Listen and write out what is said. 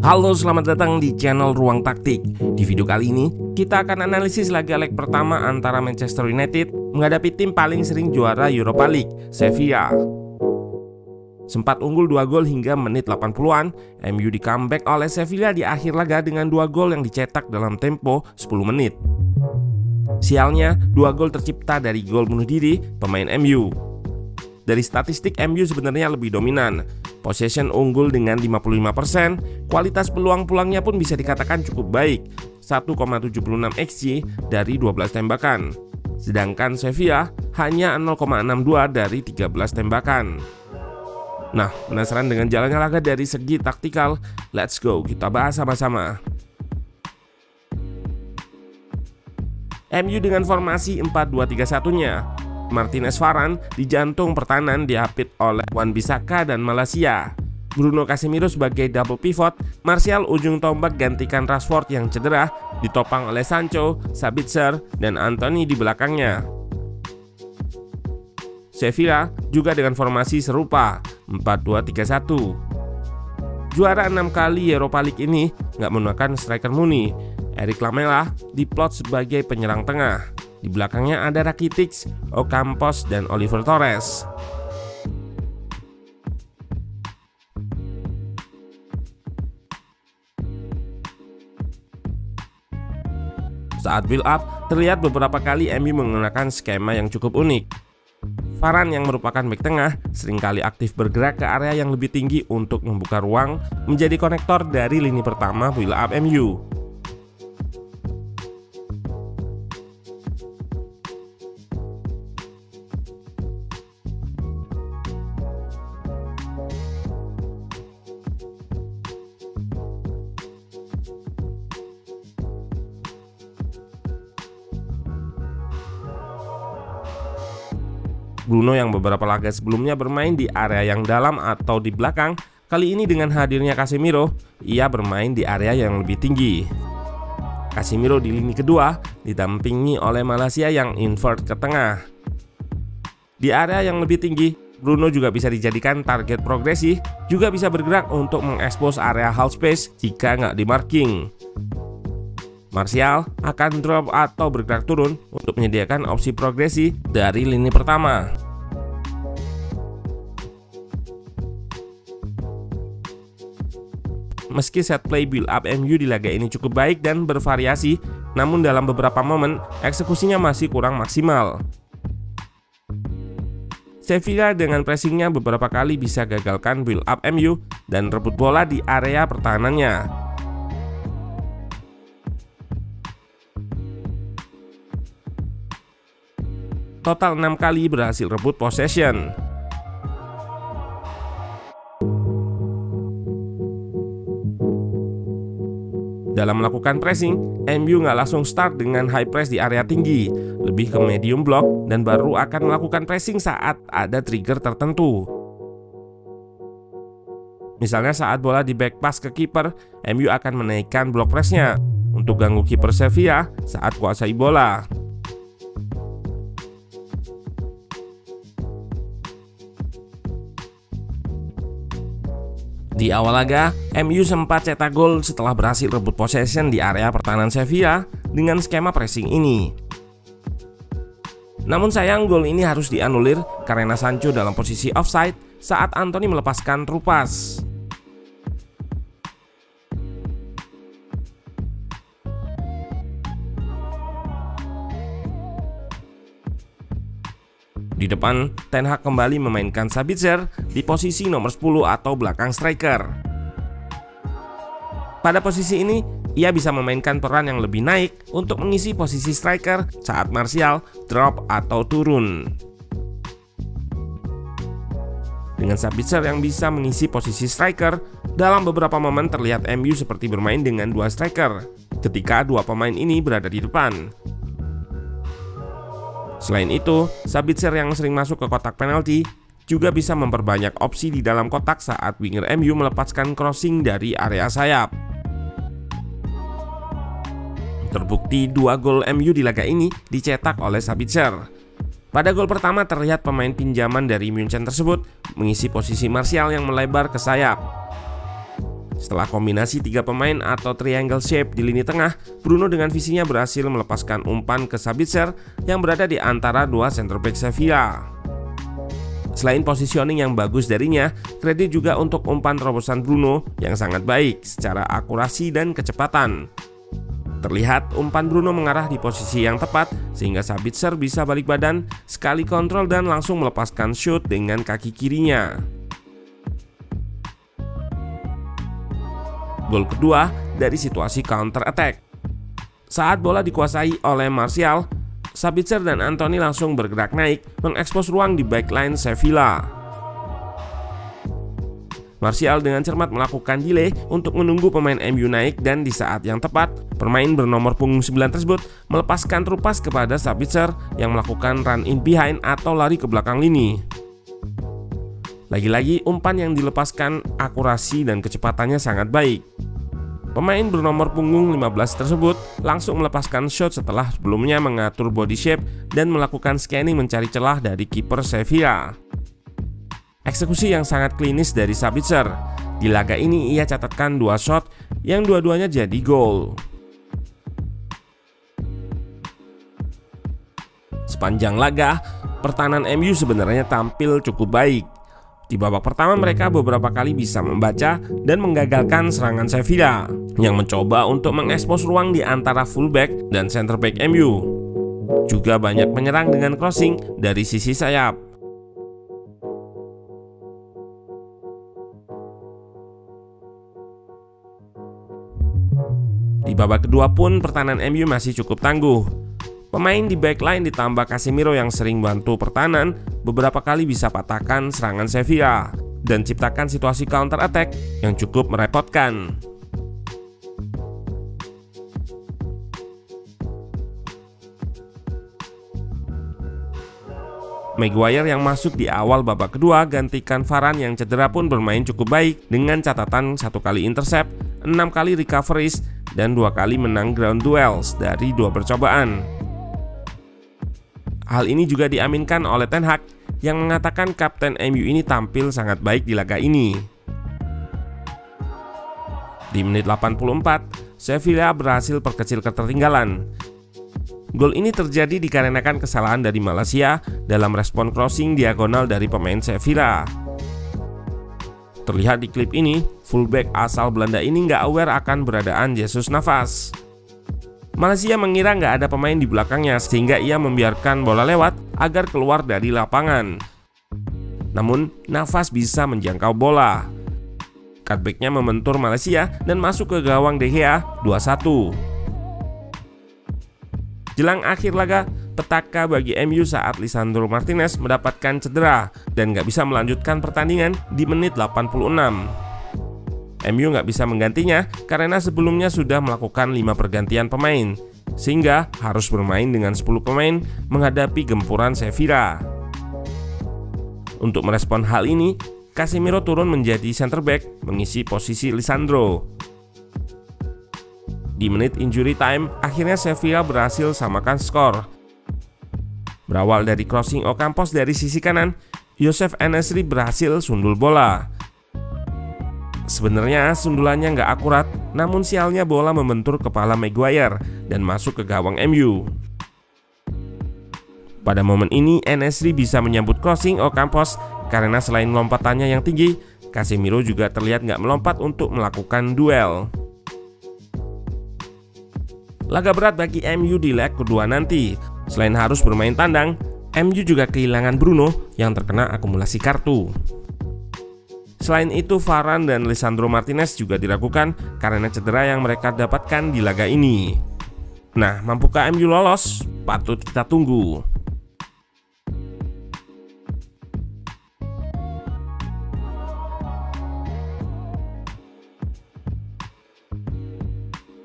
Halo, selamat datang di channel Ruang Taktik. Di video kali ini, kita akan analisis laga leg pertama antara Manchester United menghadapi tim paling sering juara Europa League, Sevilla. Sempat unggul 2 gol hingga menit 80-an, MU di comeback oleh Sevilla di akhir laga dengan 2 gol yang dicetak dalam tempo 10 menit. Sialnya, 2 gol tercipta dari gol bunuh diri pemain MU. Dari statistik MU sebenarnya lebih dominan. Possession unggul dengan 55%, kualitas peluang-peluangnya pun bisa dikatakan cukup baik, 1,76 XG dari 12 tembakan. Sedangkan Sevilla hanya 0,62 dari 13 tembakan. Nah, penasaran dengan jalannya laga dari segi taktikal? Let's go, kita bahas sama-sama. MU dengan formasi 4-2-3-1-nya. Martinez Varane di jantung pertahanan diapit oleh Wan-Bissaka dan Malaysia. Bruno Casemiro sebagai double pivot, Martial ujung tombak gantikan Rashford yang cedera, ditopang oleh Sancho, Sabitzer, dan Anthony di belakangnya. Sevilla juga dengan formasi serupa, 4-2-3-1. Juara 6 kali Europa League ini nggak menggunakan striker murni. Eric Lamela diplot sebagai penyerang tengah. Di belakangnya ada Rakitic, Ocampos, dan Oliver Torres. Saat build up, terlihat beberapa kali MU menggunakan skema yang cukup unik. Varane yang merupakan bek tengah seringkali aktif bergerak ke area yang lebih tinggi untuk membuka ruang menjadi konektor dari lini pertama build up MU. Bruno yang beberapa laga sebelumnya bermain di area yang dalam atau di belakang, kali ini dengan hadirnya Casemiro, ia bermain di area yang lebih tinggi. Casemiro di lini kedua didampingi oleh Malaysia yang invert ke tengah. Di area yang lebih tinggi, Bruno juga bisa dijadikan target progresi, juga bisa bergerak untuk mengekspos area half space jika nggak di marking. Martial akan drop atau bergerak turun untuk menyediakan opsi progresi dari lini pertama. Meski set play build up MU di laga ini cukup baik dan bervariasi, namun dalam beberapa momen eksekusinya masih kurang maksimal. Sevilla dengan pressingnya beberapa kali bisa gagalkan build up MU dan rebut bola di area pertahanannya. Total 6 kali berhasil rebut possession. Dalam melakukan pressing, MU nggak langsung start dengan high press di area tinggi, lebih ke medium block dan baru akan melakukan pressing saat ada trigger tertentu. Misalnya saat bola di back pass ke kiper, MU akan menaikkan block pressnya untuk ganggu kiper Sevilla saat kuasai bola. Di awal laga, MU sempat cetak gol setelah berhasil rebut possession di area pertahanan Sevilla dengan skema pressing ini. Namun sayang, gol ini harus dianulir karena Sancho dalam posisi offside saat Anthony melepaskan trupas. Di depan, Ten Hag kembali memainkan Sabitzer di posisi nomor 10 atau belakang striker. Pada posisi ini, ia bisa memainkan peran yang lebih naik untuk mengisi posisi striker saat Martial drop atau turun. Dengan Sabitzer yang bisa mengisi posisi striker, dalam beberapa momen terlihat MU seperti bermain dengan 2 striker ketika 2 pemain ini berada di depan. Selain itu, Sabitzer yang sering masuk ke kotak penalti juga bisa memperbanyak opsi di dalam kotak saat winger MU melepaskan crossing dari area sayap. Terbukti 2 gol MU di laga ini dicetak oleh Sabitzer. Pada gol pertama terlihat pemain pinjaman dari Munchen tersebut mengisi posisi Martial yang melebar ke sayap. Setelah kombinasi 3 pemain atau triangle shape di lini tengah, Bruno dengan visinya berhasil melepaskan umpan ke Sabitzer yang berada di antara 2 center back Sevilla. Selain positioning yang bagus darinya, kredit juga untuk umpan terobosan Bruno yang sangat baik secara akurasi dan kecepatan. Terlihat umpan Bruno mengarah di posisi yang tepat sehingga Sabitzer bisa balik badan, sekali kontrol dan langsung melepaskan shoot dengan kaki kirinya. Gol kedua dari situasi counter attack. Saat bola dikuasai oleh Martial, Sabitzer dan Antony langsung bergerak naik mengekspos ruang di backline Sevilla. Martial dengan cermat melakukan delay untuk menunggu pemain MU naik dan di saat yang tepat, pemain bernomor punggung 9 tersebut melepaskan terupas kepada Sabitzer yang melakukan run in behind atau lari ke belakang lini. Lagi-lagi umpan yang dilepaskan akurasi dan kecepatannya sangat baik. Pemain bernomor punggung 15 tersebut langsung melepaskan shot setelah sebelumnya mengatur body shape dan melakukan scanning mencari celah dari kiper Sevilla. Eksekusi yang sangat klinis dari Sabitzer. Di laga ini ia catatkan 2 shot yang dua-duanya jadi gol. Sepanjang laga, pertahanan MU sebenarnya tampil cukup baik. Di babak pertama mereka beberapa kali bisa membaca dan menggagalkan serangan Sevilla yang mencoba untuk mengekspos ruang di antara fullback dan center back MU. Juga banyak menyerang dengan crossing dari sisi sayap. Di babak kedua pun pertahanan MU masih cukup tangguh. Pemain di backline ditambah Casemiro yang sering bantu pertahanan beberapa kali bisa patahkan serangan Sevilla dan ciptakan situasi counter attack yang cukup merepotkan. Maguire yang masuk di awal babak kedua gantikan Varane yang cedera pun bermain cukup baik dengan catatan 1 kali intercept, 6 kali recoveries, dan 2 kali menang ground duels dari 2 percobaan. Hal ini juga diaminkan oleh Ten Hag yang mengatakan kapten MU ini tampil sangat baik di laga ini. Di menit 84, Sevilla berhasil perkecil ketertinggalan. Gol ini terjadi dikarenakan kesalahan dari Malaysia dalam respon crossing diagonal dari pemain Sevilla. Terlihat di klip ini, fullback asal Belanda ini nggak aware akan beradaan Jesus Navas. Malaysia mengira nggak ada pemain di belakangnya sehingga ia membiarkan bola lewat agar keluar dari lapangan. Namun Navas bisa menjangkau bola. Cutbacknya membentur Malaysia dan masuk ke gawang De Gea 2-1. Jelang akhir laga, petaka bagi MU saat Lisandro Martinez mendapatkan cedera dan nggak bisa melanjutkan pertandingan di menit 86. MU nggak bisa menggantinya karena sebelumnya sudah melakukan 5 pergantian pemain, sehingga harus bermain dengan 10 pemain menghadapi gempuran Sevilla. Untuk merespon hal ini, Casemiro turun menjadi center back mengisi posisi Lisandro. Di menit injury time, akhirnya Sevilla berhasil samakan skor. Berawal dari crossing Ocampos dari sisi kanan, Youssef En-Nesyri berhasil sundul bola. Sebenarnya sundulannya nggak akurat, namun sialnya bola membentur kepala Maguire dan masuk ke gawang MU. Pada momen ini En-Nesyri bisa menyambut crossing Ocampos karena selain lompatannya yang tinggi, Casemiro juga terlihat nggak melompat untuk melakukan duel. Laga berat bagi MU di leg kedua nanti. Selain harus bermain tandang, MU juga kehilangan Bruno yang terkena akumulasi kartu. Selain itu, Varane dan Lisandro Martinez juga diragukan karena cedera yang mereka dapatkan di laga ini. Nah, mampukah MU lolos? Patut kita tunggu.